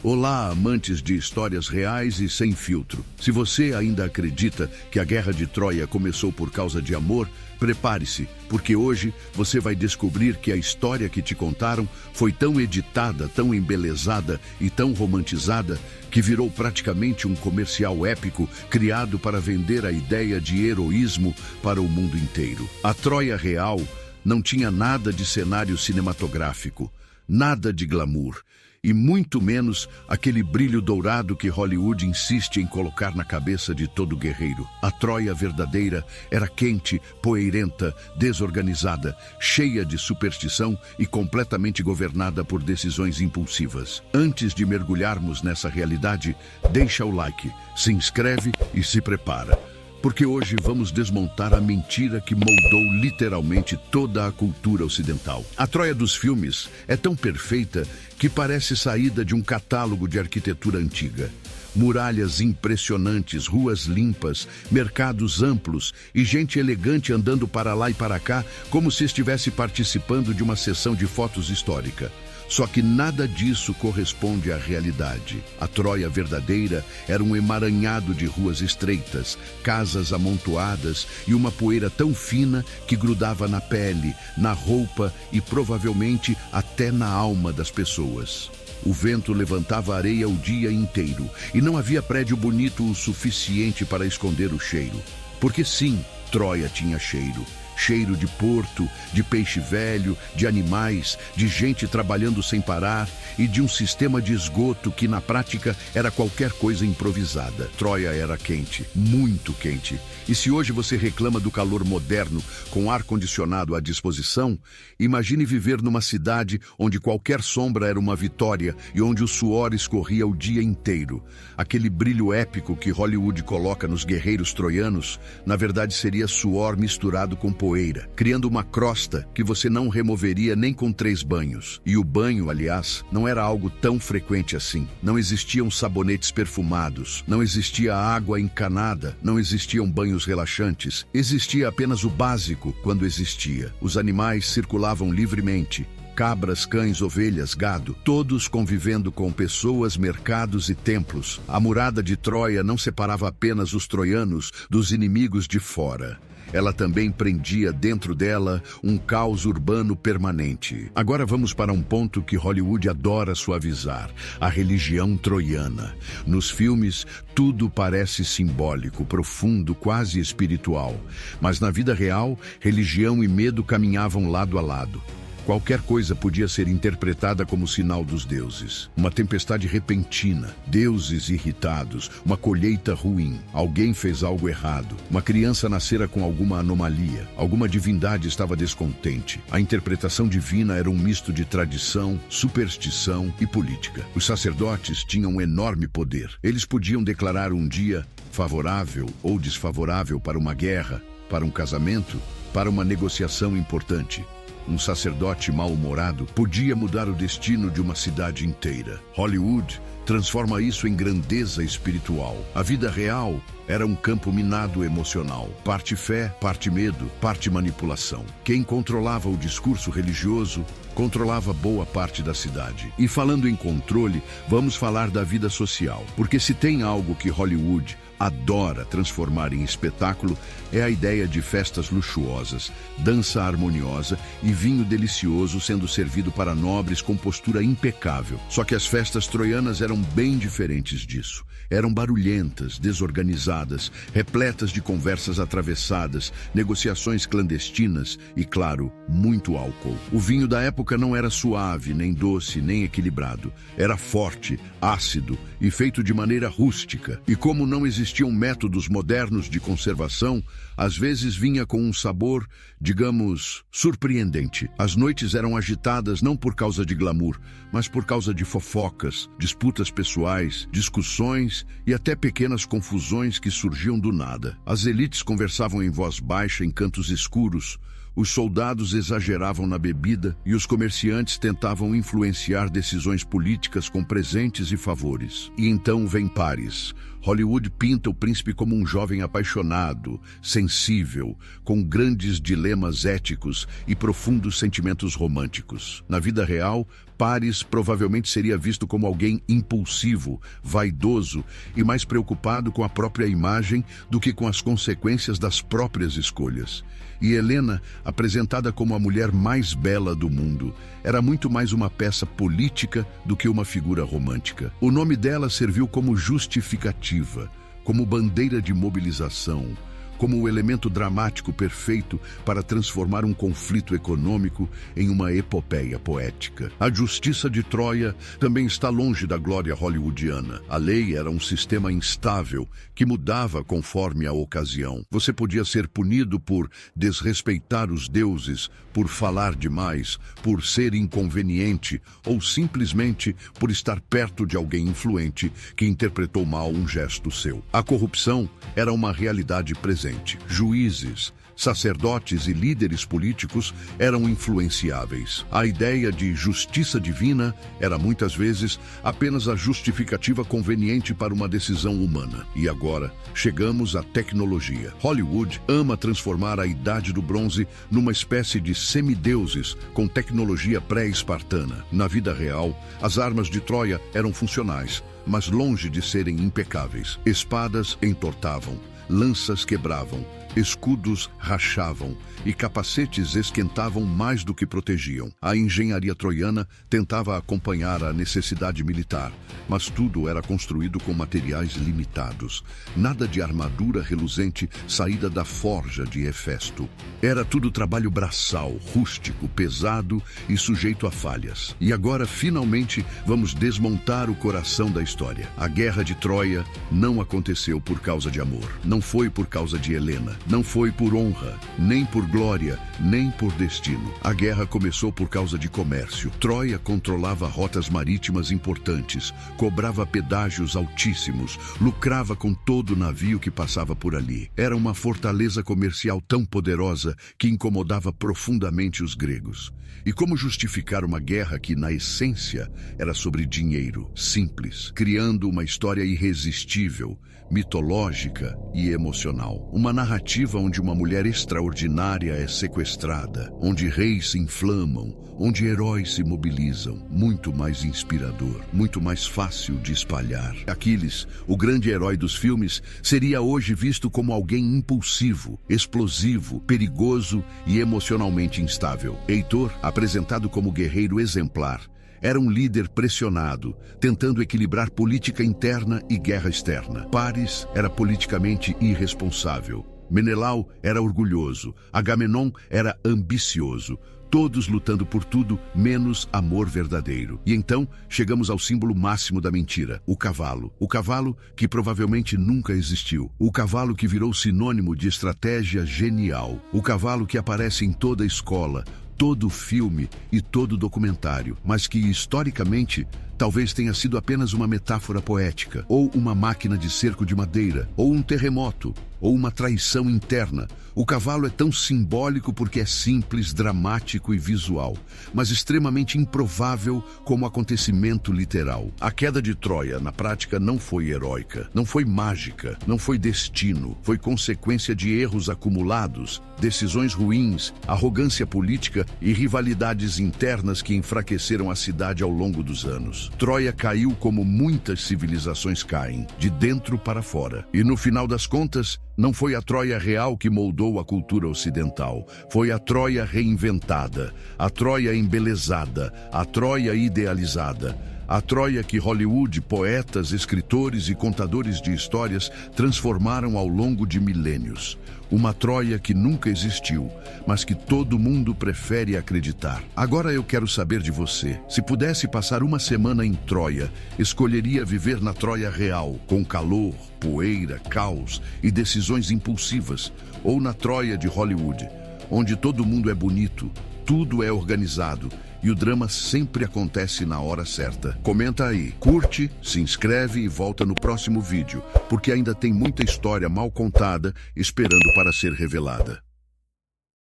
Olá, amantes de histórias reais e sem filtro. Se você ainda acredita que a Guerra de Troia começou por causa de amor, prepare-se, porque hoje você vai descobrir que a história que te contaram foi tão editada, tão embelezada e tão romantizada que virou praticamente um comercial épico criado para vender a ideia de heroísmo para o mundo inteiro. A Troia real não tinha nada de cenário cinematográfico, nada de glamour, e muito menos aquele brilho dourado que Hollywood insiste em colocar na cabeça de todo guerreiro. A Troia verdadeira era quente, poeirenta, desorganizada, cheia de superstição e completamente governada por decisões impulsivas. Antes de mergulharmos nessa realidade, deixa o like, se inscreve e se prepara. Porque hoje vamos desmontar a mentira que moldou literalmente toda a cultura ocidental. A Troia dos filmes é tão perfeita que parece saída de um catálogo de arquitetura antiga. Muralhas impressionantes, ruas limpas, mercados amplos e gente elegante andando para lá e para cá como se estivesse participando de uma sessão de fotos histórica. Só que nada disso corresponde à realidade. A Troia verdadeira era um emaranhado de ruas estreitas, casas amontoadas e uma poeira tão fina que grudava na pele, na roupa e provavelmente até na alma das pessoas. O vento levantava areia o dia inteiro e não havia prédio bonito o suficiente para esconder o cheiro. Porque sim, Troia tinha cheiro. Cheiro de porto, de peixe velho, de animais, de gente trabalhando sem parar e de um sistema de esgoto que na prática era qualquer coisa improvisada. Troia era quente, muito quente. E se hoje você reclama do calor moderno com ar-condicionado à disposição, imagine viver numa cidade onde qualquer sombra era uma vitória e onde o suor escorria o dia inteiro. Aquele brilho épico que Hollywood coloca nos guerreiros troianos, na verdade seria suor misturado com poeira, criando uma crosta que você não removeria nem com 3 banhos. E o banho, aliás, não era algo tão frequente assim. Não existiam sabonetes perfumados, não existia água encanada, não existiam banhos relaxantes. Existia apenas o básico quando existia. Os animais circulavam livremente. Cabras, cães, ovelhas, gado, todos convivendo com pessoas, mercados e templos. A murada de Troia não separava apenas os troianos dos inimigos de fora. Ela também prendia dentro dela um caos urbano permanente. Agora vamos para um ponto que Hollywood adora suavizar: a religião troiana. Nos filmes, tudo parece simbólico, profundo, quase espiritual. Mas na vida real, religião e medo caminhavam lado a lado. Qualquer coisa podia ser interpretada como sinal dos deuses. Uma tempestade repentina, deuses irritados, uma colheita ruim, alguém fez algo errado, uma criança nascera com alguma anomalia, alguma divindade estava descontente. A interpretação divina era um misto de tradição, superstição e política. Os sacerdotes tinham um enorme poder. Eles podiam declarar um dia favorável ou desfavorável para uma guerra, para um casamento, para uma negociação importante. Um sacerdote mal-humorado podia mudar o destino de uma cidade inteira. Hollywood transforma isso em grandeza espiritual. A vida real era um campo minado emocional. Parte fé, parte medo, parte manipulação. Quem controlava o discurso religioso controlava boa parte da cidade. E falando em controle, vamos falar da vida social. Porque se tem algo que Hollywood adora transformar em espetáculo, é a ideia de festas luxuosas, dança harmoniosa e vinho delicioso sendo servido para nobres com postura impecável. Só que as festas troianas eram bem diferentes disso. Eram barulhentas, desorganizadas, repletas de conversas atravessadas, negociações clandestinas e, claro, muito álcool. O vinho da época não era suave, nem doce, nem equilibrado. Era forte, ácido e feito de maneira rústica. E como não existiam métodos modernos de conservação, às vezes vinha com um sabor, digamos, surpreendente. As noites eram agitadas não por causa de glamour, mas por causa de fofocas, disputas pessoais, discussões e até pequenas confusões que surgiam do nada. As elites conversavam em voz baixa em cantos escuros, os soldados exageravam na bebida e os comerciantes tentavam influenciar decisões políticas com presentes e favores. E então vem Paris. Hollywood pinta o príncipe como um jovem apaixonado, sensível, com grandes dilemas éticos e profundos sentimentos românticos. Na vida real, Paris provavelmente seria visto como alguém impulsivo, vaidoso e mais preocupado com a própria imagem do que com as consequências das próprias escolhas. E Helena, apresentada como a mulher mais bela do mundo, era muito mais uma peça política do que uma figura romântica. O nome dela serviu como justificativa, como bandeira de mobilização, como o elemento dramático perfeito para transformar um conflito econômico em uma epopeia poética. A justiça de Troia também está longe da glória hollywoodiana. A lei era um sistema instável que mudava conforme a ocasião. Você podia ser punido por desrespeitar os deuses, por falar demais, por ser inconveniente ou simplesmente por estar perto de alguém influente que interpretou mal um gesto seu. A corrupção era uma realidade presente. Juízes, sacerdotes e líderes políticos eram influenciáveis. A ideia de justiça divina era muitas vezes apenas a justificativa conveniente para uma decisão humana. E agora, chegamos à tecnologia. Hollywood ama transformar a Idade do Bronze numa espécie de semideuses com tecnologia pré-espartana. Na vida real, as armas de Troia eram funcionais, mas longe de serem impecáveis. Espadas entortavam, lanças quebravam, escudos rachavam e capacetes esquentavam mais do que protegiam. A engenharia troiana tentava acompanhar a necessidade militar, mas tudo era construído com materiais limitados. Nada de armadura reluzente saída da forja de Hefesto. Era tudo trabalho braçal, rústico, pesado e sujeito a falhas. E agora, finalmente, vamos desmontar o coração da história. A Guerra de Troia não aconteceu por causa de amor. Não foi por causa de Helena. Não foi por honra, nem por glória, nem por destino. A guerra começou por causa de comércio. Troia controlava rotas marítimas importantes, cobrava pedágios altíssimos, lucrava com todo navio que passava por ali. Era uma fortaleza comercial tão poderosa que incomodava profundamente os gregos. E como justificar uma guerra que, na essência, era sobre dinheiro, simples, criando uma história irresistível, mitológica e emocional. Uma narrativa onde uma mulher extraordinária é sequestrada, onde reis se inflamam, onde heróis se mobilizam. Muito mais inspirador, muito mais fácil de espalhar. Aquiles, o grande herói dos filmes, seria hoje visto como alguém impulsivo, explosivo, perigoso e emocionalmente instável. Heitor, apresentado como guerreiro exemplar, era um líder pressionado, tentando equilibrar política interna e guerra externa. Paris era politicamente irresponsável. Menelau era orgulhoso. Agamenon era ambicioso. Todos lutando por tudo, menos amor verdadeiro. E então, chegamos ao símbolo máximo da mentira, o cavalo. O cavalo que provavelmente nunca existiu. O cavalo que virou sinônimo de estratégia genial. O cavalo que aparece em toda escola, todo filme e todo documentário, mas que, historicamente, talvez tenha sido apenas uma metáfora poética, ou uma máquina de cerco de madeira, ou um terremoto, ou uma traição interna. O cavalo é tão simbólico porque é simples, dramático e visual, mas extremamente improvável como acontecimento literal. A queda de Troia, na prática, não foi heróica, não foi mágica, não foi destino, foi consequência de erros acumulados, decisões ruins, arrogância política e rivalidades internas que enfraqueceram a cidade ao longo dos anos. Troia caiu como muitas civilizações caem, de dentro para fora. E no final das contas, não foi a Troia real que moldou a cultura ocidental. Foi a Troia reinventada, a Troia embelezada, a Troia idealizada. A Troia que Hollywood, poetas, escritores e contadores de histórias transformaram ao longo de milênios. Uma Troia que nunca existiu, mas que todo mundo prefere acreditar. Agora eu quero saber de você. Se pudesse passar uma semana em Troia, escolheria viver na Troia real, com calor, poeira, caos e decisões impulsivas, ou na Troia de Hollywood, onde todo mundo é bonito, tudo é organizado e o drama sempre acontece na hora certa? Comenta aí, curte, se inscreve e volta no próximo vídeo, porque ainda tem muita história mal contada esperando para ser revelada.